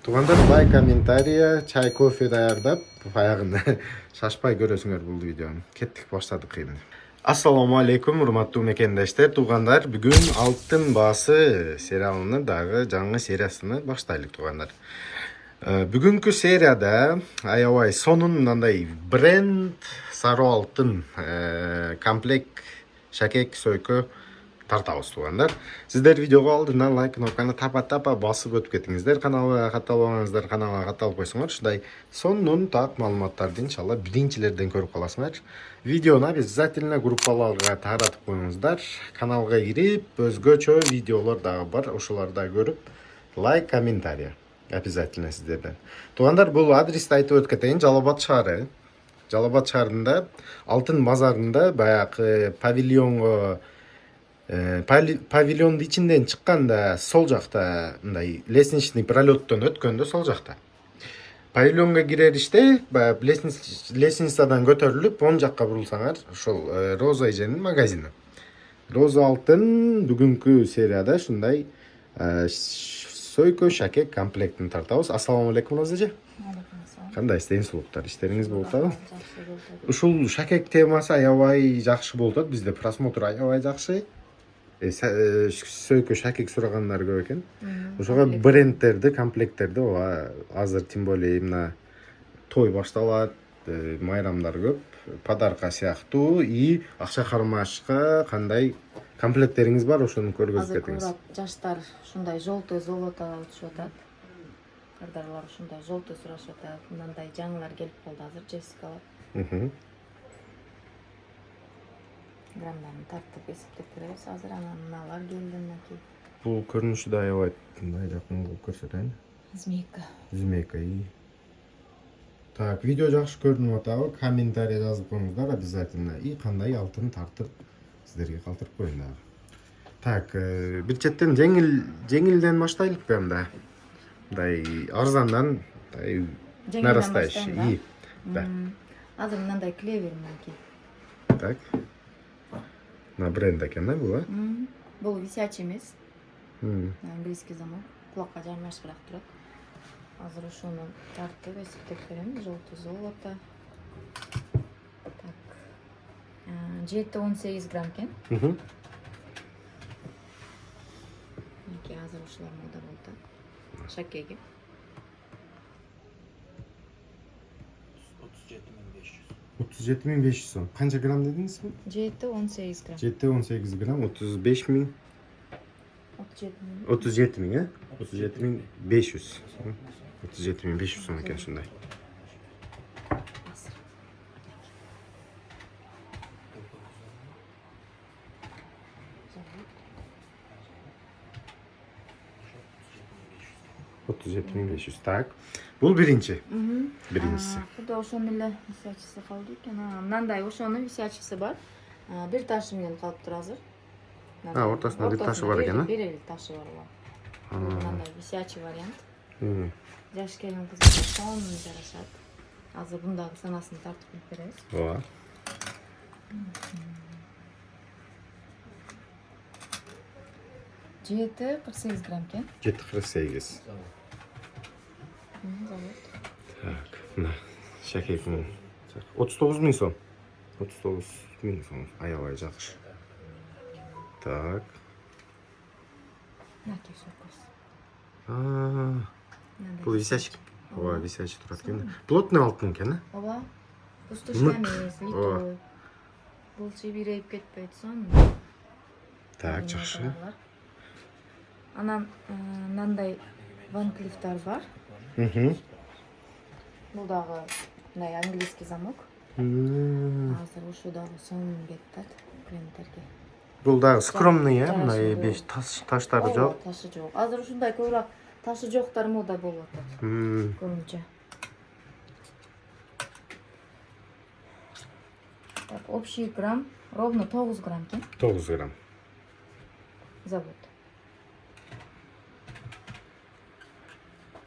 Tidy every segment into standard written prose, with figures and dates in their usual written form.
Туугандар, лайк, комментария, чай, кофе даярдап, баягында шашпай көрөсүңөр бул видеону. Кеттик, баштадык эми. Ассаламу алейкум, урматтуу мекендештер, туугандар. Бүгүн Алтын баасы сериалынын дагы жаңы сериясыны баштайлык, туугандар. Бүгүнкү серияда аябай сонун мындай бренд сары алтын комплект шакек сөйкө тартабыз, туугандар. Сиздер видеого алдынан лайк кнопканы тапа басып өтүп кетиңиздер. Каналга катталбагансыздар, каналга катталып койсоңор, ушундай сонун так маалыматтарды иншалла биринчилерден көрүп каласыңар. Видеону обязательно группаларга таратып коюңуздар. Каналга кирип, өзгөчө видеолор дагы бар, ошолорду да көрүп, лайк, комментария обязательно сиздерден. Туугандар, бул адрести айтып өтүп кетейин. Жалал Абад шаары. Жалал Абад шаарында Алтын базарында баягы павильонго павильондун ичинден чыкканда сол жакта мындай лестничный пролеттон өткөндө сол жакта. Павильонго кирериште баягы лестницадан көтөрүлүп оң жакка бурулсаңар, ошол Роза эженин магазини. Роза алтын бүгүнкү серияда ушундай сөйкө шакек комплектин тартабыз. Ассаламу алейкум, Роза эже. Кандай эстейин сулуктар, иштериңиз болуп атабы? Ушул шакек темасы аябай жакшы болуп атат, бизде просмотр аябай жакшы. Сөйкө шакек сурагандар көп экен. Ошого брендтерди, комплекттерди азыр тем более мына той башталат, майрамдар көп, подарка сыяктуу и акча кармашка кандай комплекттериңиз бар, ошону көргөзүп кетиңиз. Азыр жаштар ушундай желтый золото өтүшүп атат. Кардарлар ушундай желтый сурашып атат. Мындай жаңылар келип калды азыр, Джессикалар. Граммдарын тартып эсептеп беребиз. Азыр анан мыналар келди мынакей. Бул көрүнүшү да аябай мындай жакын кылып көрсөтөйүн. Змейка. Так, видео жакшы көрүнүп атабы? Комментарий жазып коюңуздар обязательно. И кандай алтын тартып сиздерге калтырып коеюн дагы. Так, бир четтен жеңилден баштайлыкпы анда? Мындай арзандан нарастающий. Да. Азыр мындай клевер мынакей. Так. На бренд экен да бул, Бул висячий эмес. Английский замок. Кулакка жармашкыраак турат. Азыр ошону тартып эсептеп берем. Желтый золото. Так. 7-18 грамм экен. Мынакей азыр ушулар мода болуп атат. Шакеги. 37.500 сом. Канча грамм дедиңиз? 7-18 грамм. 7-18 грамм 35.000. 37.000, 37.500. 37.500 сом экен ушундай. Так. Бул биринчи. Биринчиси. Куда ошонун эле висячиси калды экен. Мындай ошонун висячиси бар. Бир ташы менен калып тур азыр. Ортосунда бир ташы бар экен, Бир ташы бар була. Мындай висячий вариант. Жаш келин кызга сонун жарашат. Азыр бундагы санасын тартып беребиз. Ооба. Жети 48 грамм экен. 7.48. Так, мына шакектин 39.000 сом. 39.000 сом. Аябай жакшы. Так. Мынакей сөйкөс. Бул висячий. Ооба, висячий турат экен. Плотный алтын экен, Ооба. Пустушка эмес, литой. Бул чебирейип кетпейт сонун. Так, жакшы. Анан мындай Ван Клифтар бар. Бул дагы мындай английский замок. Азыр ушу дагы сонун кетет клиенттерге. Бул дагы скромный, мындай беш таштары жок. Ташы жок. Азыр ушундай көбүрөөк ташы жоктор мода болуп атат. Көбүнчө. Так, общий грамм ровно 9 грамм экен. 9 грамм. Завод.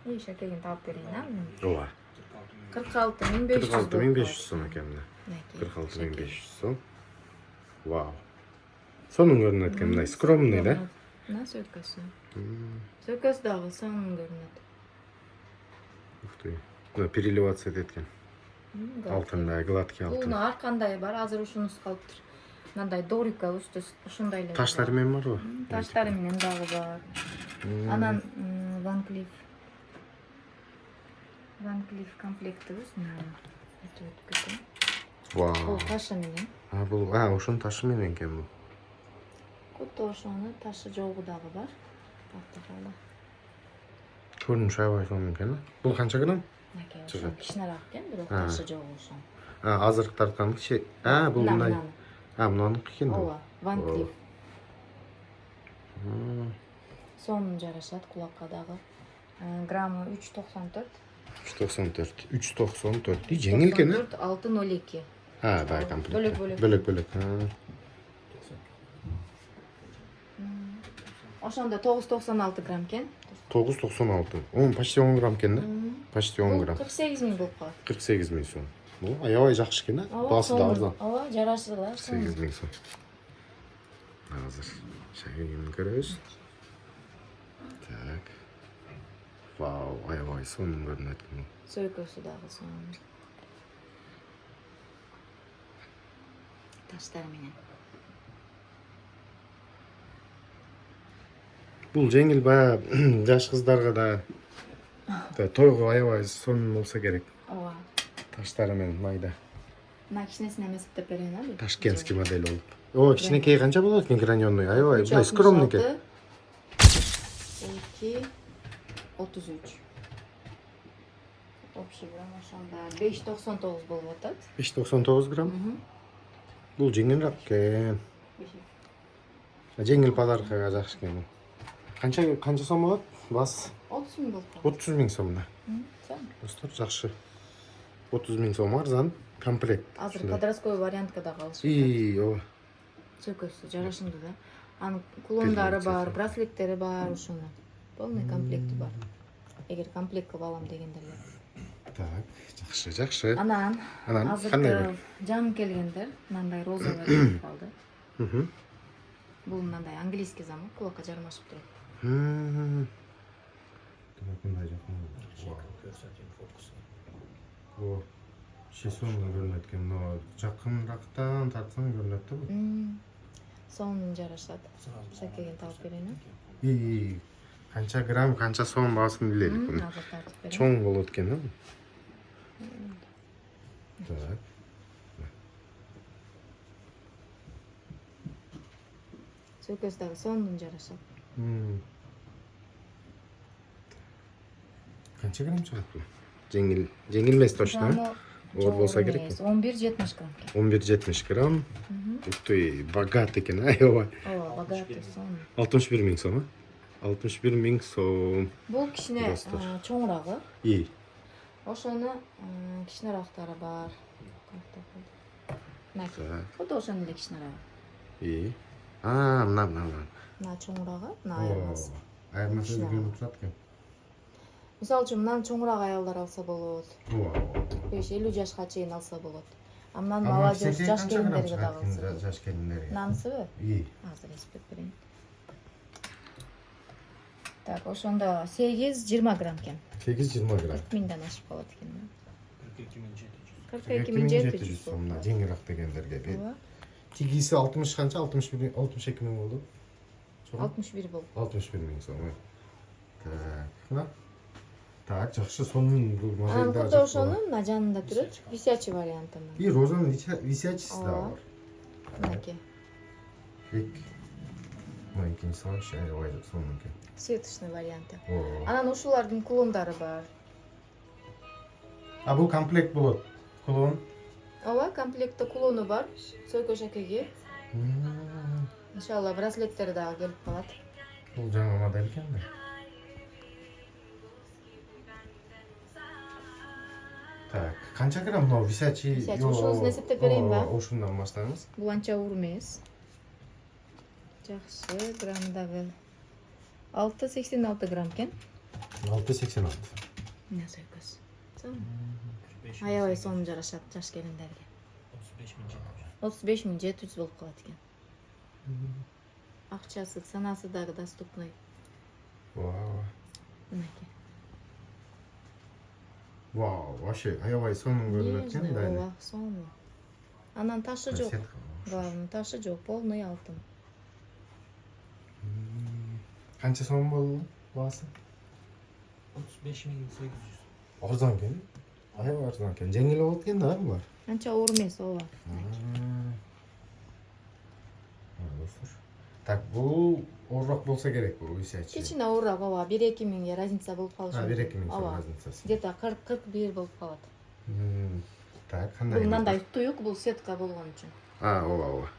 И шакегин таап берейин, Ооба. 46.500. 46.500 сом экен мына. 46.500 сом. Вау. Сонун көрүнөт экен, мындай скромный, да? Мына сөйкөсү. Сөйкөсү дагы сонун көрүнөт. Мына переливация эткен. Алтындай, гладкий алтын. Бул ар кандай бар, азыр ушунусу калыптыр. Мындай дорика үстү ушундай эле. Таштары менен барбы? Таштары менен дагы бар. Анан Van Cleef комплектибиз мына. Өтүп кетем. Бул Вау. ташы менен. Бул, ошонун ташы менен экен бул. Куту ошону ташы жогу дагы бар. Тактакалы. Көрүнүш аябай сонун экен. Бул канча грамм? Ошо кичинераак экен, бирок ташы жогу ошо. Азыркы тарткан кичи. Бул мындай. Мынаныкы экен. Ооба, Van Cleef. Сонун жарашат кулакка дагы. Граммы 3.94. 3.94. 3.94. Жеңил экен. 6.02. Бай комплект. Бөлөк. Бөлөк. Ошондо 9.96 грамм экен. 9.96. Почти 10 грамм экен да? Почти 10 грамм. 48 миң болуп калат. 48 миң сом. Бул аябай жакшы экен, Баасы да арзан. Ооба, жарашы да. 8 миң сом. Азыр шагегин көрөбүз. Так. Вау, аябай сонун көрүнөт экен. Сөйкөсү дагы сонун. Таштары менен. Бул жеңил баягы жаш кыздарга да тойго аябай сонун болсо керек. Ооба. Таштары менен майда. Мына кичинесине эметип берейин, бул. Ташкентский модель болуп. Кичинекей канча болот экен гранённый? Аябай, мындай скромный экен. 2 33. Общий грамм ошондо 5.99 болуп атат. 5.99 грамм. Бул жеңилирээк экен. Жеңил подаркага жакшы экен. Канча сом болот? Бас 30 миң болуп калат. 30 миң сомдо. Достор, жакшы. 30 миң сом арзан комплект. Азыр подростковый вариантка да калышып. Ооба. Сөйкөсү жарашымды да. Анын кулондары бар, браслеттери бар, ошону. Полный комплекти бар. Эгер комплект кылып алам дегендерге. Так, жакшы. Анан азыр жаңы келгендер мындай розалар калды. Бул мындай английский замок, кулакка жармашып турат. Мындай жакын. О, сонун көрүнөт экен. Жакынырактан тартсаң көрүнөт да бул. Сонун жарашат. Шакеген тагып берейин. Канча грамм, канча сом баасын билелик. Азыр тартып берейин. Чоң болот экен да. Так. Сөйкөсү дагы сонун жарашат. Канча грамм чыгат бул? Жеңил эмес точно. Оор болсо керек. 11.70 грамм. 11.70 грамм. Уй, богат экен, аябай. Ооба, богатый сон. 61 миң сом, 61 миң сом. Бул кичине чоңурагы. Ошону кичинерактары бар. Кото ошону эле кичинерагы. Мына. Мына чоңурагы, мына айырмасы. Айырмасы көрүнүп турат экен. Мисалы үчүн мындан чоңураак аялдар алса болот. Ооба. 5-50 жашка чейин алса болот. Мындан молодежь жаш келиндерге дагы алса. Жаш келиндерге. Намысыбы? Азыр эсептеп берейин. Так, ошондо 8-20 грамм экен. 8-20 грамм. 40 миңден ашып калат экен. 42 700 сомдон жеңилирээк дегендерге. Тигиси 60 канча? 62 миң болду. 61 болду. 61 миң сом. Так. Так, жакшы сонун бул модель да. Кото ошону мына жанында турат. Висячий вариантында. Розанын висячийси да бар. Мынакей. Мынакей вообще аябай сонун экен. Светочный варианты. Анан ушулардын кулондары бар. Бул комплект болот. Кулон. Ооба, комплектте кулону бар. Сөйкө шакеги. Иншалла браслеттери дагы келип калат. Бул жаңы модель экен да. Так, канча грамм мына висячий? Ошонусун эсептеп берейин ба? Ошондон баштаңыз. Бул анча оор эмес. Жакшы, граммы дагы 6.86 грамм экен. 6.86. Мына сөйкөс. Аябай сонун жарашат жаш келиндерге. 35 700 болуп калат экен. Акчасы, ценасы дагы доступный. Вау. Мынакей. Вау, вообще аябай сонун көрүнөт экен да. Ооба, сонун. Анан ташы жок. Главный ташы жок, полный алтын. Канча сом болду баасы? 35.800. Арзан экен. Аябай арзан экен. Жеңил болот экен да булар. Анча оор эмес, ооба. Достор. Так, бул орок болсо керек бул висячий. Кичине оорураак, ооба. 1-2 миңге разница болуп калышы. 1-2 миң сом Ооба. разницасы. Где-то 40-41 болуп калат. Так, кандай? Бул мындай туюк, бул сетка болгон үчүн. Ооба.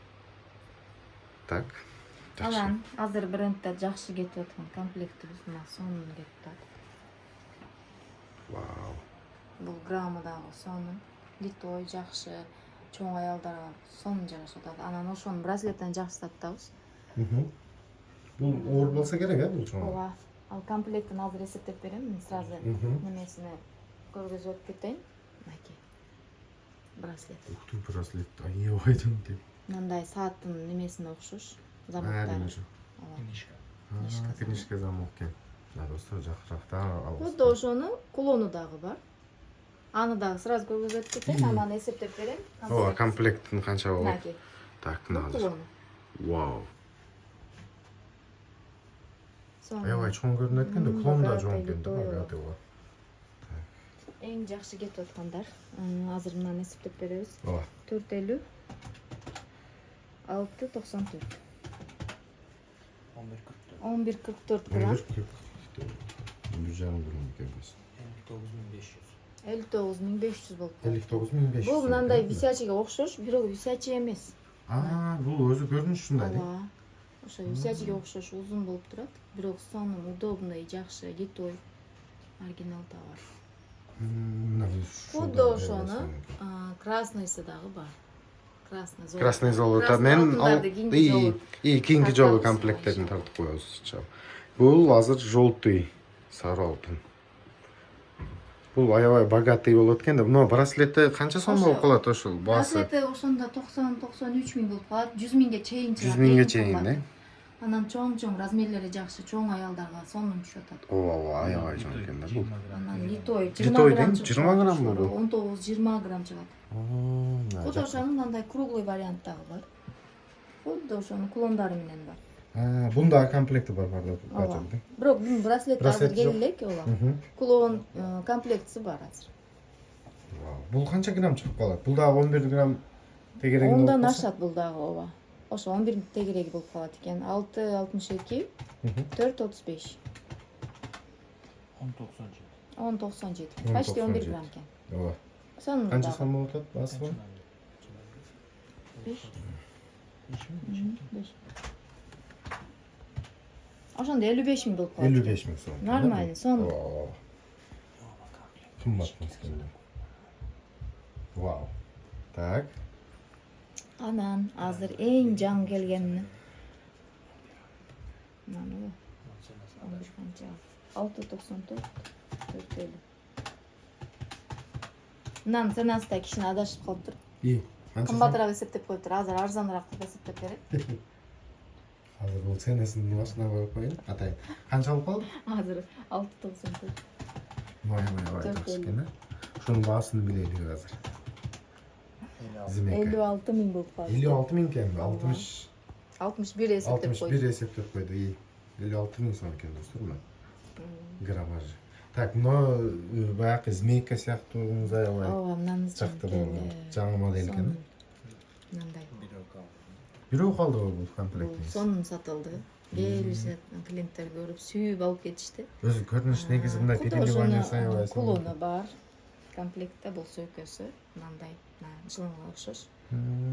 Так. Анан азыр брендте жакшы кетип аткан комплектибиз мына сонун кетип атат. Вау. Бул граммы дагы сонун. Литой жакшы, чоң аялдарга сонун жарашат. Анан ошонун браслеттен жакшы сатабыз. Бул оор болсо керек, бул чоң. Ооба. Ал комплектин азыр эсептеп берем. Мен сразу немесине көргөзүп кетейин. Мынакей. Браслет. Ух ты, браслет. Аябай чоң. Мындай сааттын немесине окшош. Замоктары. Ооба. Книжка замок экен. Достор, жакырактан алып. Худо ошонун кулону дагы бар. Аны дагы сразу көргөзүп кетейин. Анан эсептеп берем. Ооба, комплектин канча болот? Мынакей. Так, мына. Кулону. Вау. Аябай чоң көрүнөт экен да, кулон да чоң экен да, богатый бар. Эң жакшы кетип аткандар. Азыр мынаны эсептеп беребиз. Ооба. 450 694 1144 грамм 1,5 грамм экенбиз. 59500 болуп калат. 59500. Бул мындай висячийге окшош, бирок висячий эмес. Бул өзү көрүнүшүндай. Ооба. Ошо висячийге окшош узун болуп турат, бирок сонун, удобный, жакшы, литой, оригинал товар. Худо ошону красныйсы дагы бар. Красный золото мен кийинки жолу комплекттерин тартып коебуз. Бул азыр желтый, сары алтын. Бул аябай богатый болот экен да. Мына браслетте канча сом болуп калат ошол баасы? Браслети ошондо 90-93 миң болуп калат, 100 миңге чейин чыгат. 100 миңге чейин, да? Анан чоң размерлери жакшы, чоң аялдарга сонун түшүп атат. Ооба, аябай чоң экен да бул. Анан литой 20 грамм. 20 грамм бул. 19-20 грамм чыгат. Худо ошонун мындай круглый вариант дагы бар. Худо ошонун кулондору менен бар. Бунда комплекти бар да. Ооба. Бирок бул браслет азыр кел элек, ооба. Кулон комплектиси бар азыр. Бул канча грамм чыгып калат? Бул дагы 11 грамм тегереги болуп Ондан ашат бул дагы, ооба. Ошо 11 тегереги болуп калат экен. 6,62, 4,35. 10,97. Почти 11 грамм экен. Ооба. Сонун Канча дагы. сом болуп атат баасы? 5. Ошондо 55 миң болуп калат. 55 миң сом. Нормально, сонун. Кымбат экен. Вау. Так. Анан азыр эң жаңы келгени. Мына 11 канча? 6,94, 4,50. Мынанын ценасы да кичине адашып калыптыр. Кымбатыраак эсептеп коюптур. Азыр арзаныраак кылып эсептеп берет. Азыр бул ценасынын башына коюп коеюн. Атайын. Канча болуп калды? Азыр 6,94. Май жакшы экен, да? Ошонун баасын билели азыр. 56 миң болуп калды. 56 миң экен, 61 эсептеп койду. 61 эсептеп койду. 56 миң сом экен достор. Граммажы. Так, мына баягы змейка сыяктуу аябай. Ооба, мынаны жаңы модель экен. Мындай. Бирөө калды бул комплект. Сонун сатылды. Келишет клиенттер көрүп сүйүп алып кетишти. Өзү көрүнүш негизи мындай переливание аябай. Кулону бар. Комплектте бул сөйкөсү мындай жыланга окшош.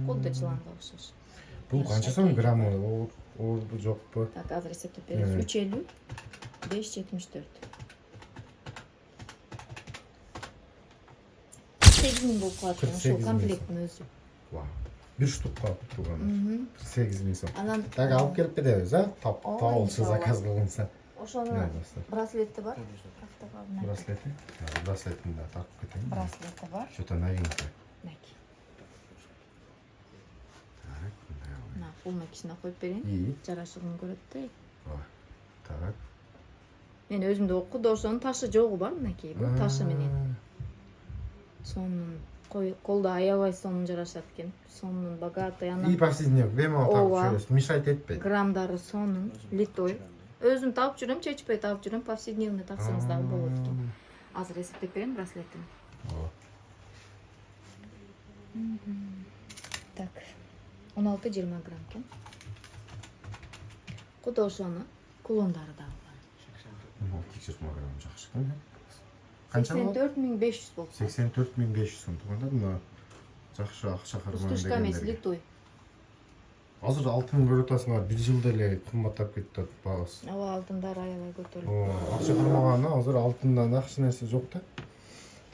Кудда жыланга окшош. Бул канча сом граммы? Оорбу жокпу? Так, азыр эсептеп беребиз. 350, 5,74. 8 миң болуп калат ошол комплекттин өзү. Бир штук калып турган. 48 миң сом. Анан Так, алып келип кетебиз, табылчу заказ кылынса. Ошону браслети бар. Браслети? Браслетин да тартып кетейин. Браслети бар. Что-то новинка. Мынакей. Так, мына колуна кичине коюп берейин. Жарашыгын көрөт да. Так. Мен өзүмдө Кудо ошонун ташы жогу бар, мынакей. Бул ташы менен. сонун колдо аябай сонун жарашат экен. Сонун богатый анан. И повседневно бемал Ооба. тагып жүрөсүң, мешать этпейт. Граммдары сонун, литой. Өзүм таап жүрөм, чечпей таап жүрөм, повседневный таксаңыз дагы болот экен. Азыр эсептеп берем браслетин. Так. 16-20 грамм экен. Куда ошону кулондары дагы бар. Текшеріп маған жақсы екен. Қанша болды? 84.500 болду. 84.500 сом туғанда мына жақсы ақша қарман Пустушка эмес, литой. Азыр алтын көріп атасыңар, бір жылда эле кымбаттап кетти бағасы. Ооба, алтындар аябай көтөрүлдү. Ақша қармағаны азыр алтындан акча нерсе жок да.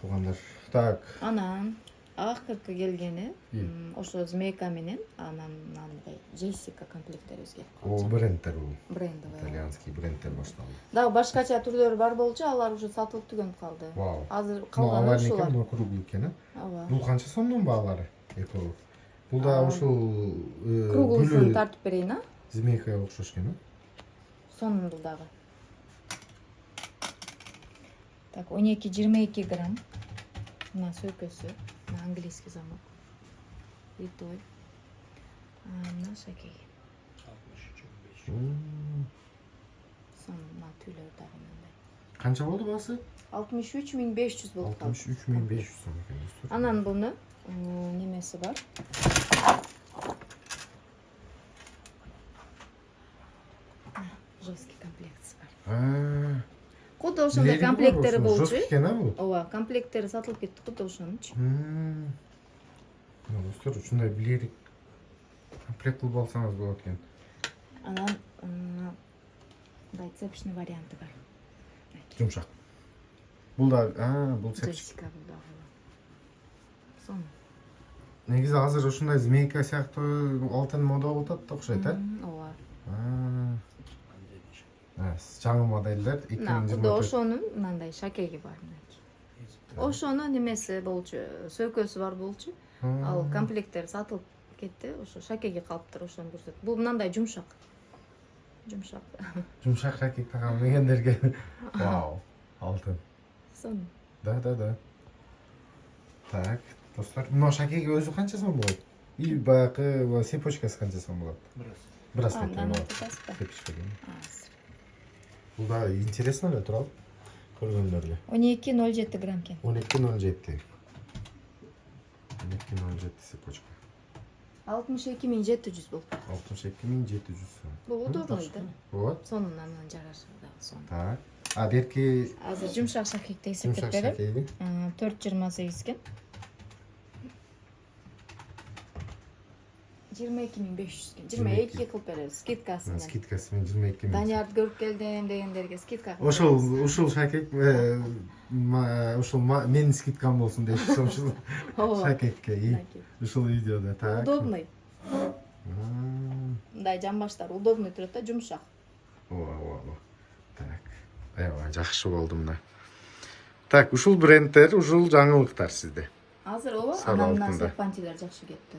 Туғандар. Так. Анан акыркы келгени ошо змейка менен анан мындай Джессика комплекттери келип О, калды. брендтер бул. Брендовый. Итальянский брендтер башталды. Дагы башкача түрлөрү бар болчу, алар уже сатылып түгөнүп калды. Вау. Азыр Ну, калганы алар ушулар. некен, бул круглый экен, Ооба. Бул канча сомдун баалары? Экөө. Бул да ушул Круглысын тартып берейин, а? змейкага окшош экен, Сонун бул дагы. Так, 12-22 грамм. Мына сөйкөсү, мына английский замок. Литой. Мына шакей. Сонун мына түйлөр дагы мындай. Канча болду баасы? 63.500 болуп калды. 63.500 сом экен достор. Анан буну немеси бар. Жесткий комплекти бар. Куда ошондой комплекттери болчу. Жесткий экен, бул? Ооба, комплекттери сатылып кетти, куда ошонучу. Достор, ушундай билерик комплект кылып алсаңыз болот экен. Анан мындай цепочный варианты бар. Жумшак. Бул да, бул цепочка. Джессика бул дагы. Сонун. Негизи азыр ушундай змейка сыяктуу алтын мода болуп атат да окшойт, Ооба. Жаңы модельдер Куда 2024. ошонун мындай шакеги бар. Ошону немеси болчу, сөйкөсү бар болчу. Ал комплекттер сатылып кетти, ошо шакеги калыптыр, ошону көрсөт. Бул мындай жумшак. Жумшак шакек таган дегендерге. Вау, алтын. Сонун. Да. Так, достор, мына шакеги өзү канча сом болот? И баягы цепочкасы канча сом болот? Браслет. Цепочка. Бул да интересно эле турат. Көргөндөргө. 12.07 грамм экен. 12.07. 12.07 цепочка. 62.700 болуп. 62.700 сом. Бул удобный да. Вот. Сонун анан жарашы дагы сонун. Так. Берки Азыр жумшак шакекти эсептеп берем. 4.28 экен. 22.500 экен. 22 кылып беребиз скидкасы менен. Скидкасы менен 22 миң. Даниярды көрүп келдим дегендерге скидка. Ушул шакек ушул менин скидкам болсун дейт ошол шакекке. Ушул видеодо. Так. Удобный. Мындай жамбаштар удобный турат да, жумшак. Ооба. Так. Аябай жакшы болду мына. Так, ушул брендтер, ушул жаңылыктар сизде. Азыр ооба, анан мына серпантилер жакшы кетти.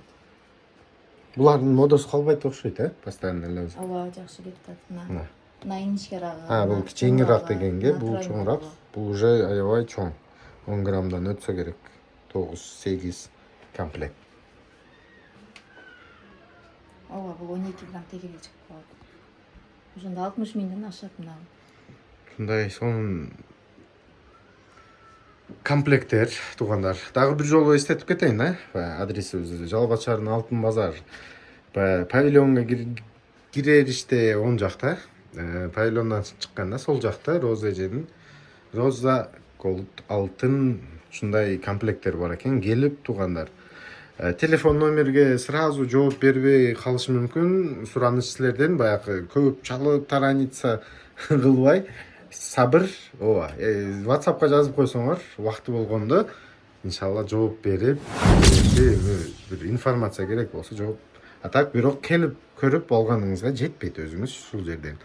Булардын модасы калбайт окшойт, постоянно эле. Ооба, жакшы кетип атат. Мына инишкерак. Бул кичиңирээк дегенге, бул чоңураак. Бул уже аябай чоң. 10 граммдан өтсө керек. 9-8 комплект. Ооба, бул 12 грамм тегере чыгып калат. Ошондо 60 миңден ашат мына. Ушундай сонун комплекттер туугандар. Дагы бир жолу эстетип кетейин, адресибизди. Жалал Бачардын Алтын базар. Павильонго кирериште оң жакта. Павильондан чыкканда сол жакта Роза эженин Роза Голд алтын ушундай комплекттер бар экен. Келип туугандар. Телефон номерге сразу жооп бербей калышы мүмкүн. Сураныч силерден баягы көп чалып тараница кылбай сабыр. Ооба. WhatsAppка жазып койсоңор, убакыты болгондо иншалла жооп берип, бир информация керек болсо жооп. А так бирок келип көрүп алганыңызга жетпейт өзүңүз ушул жерден.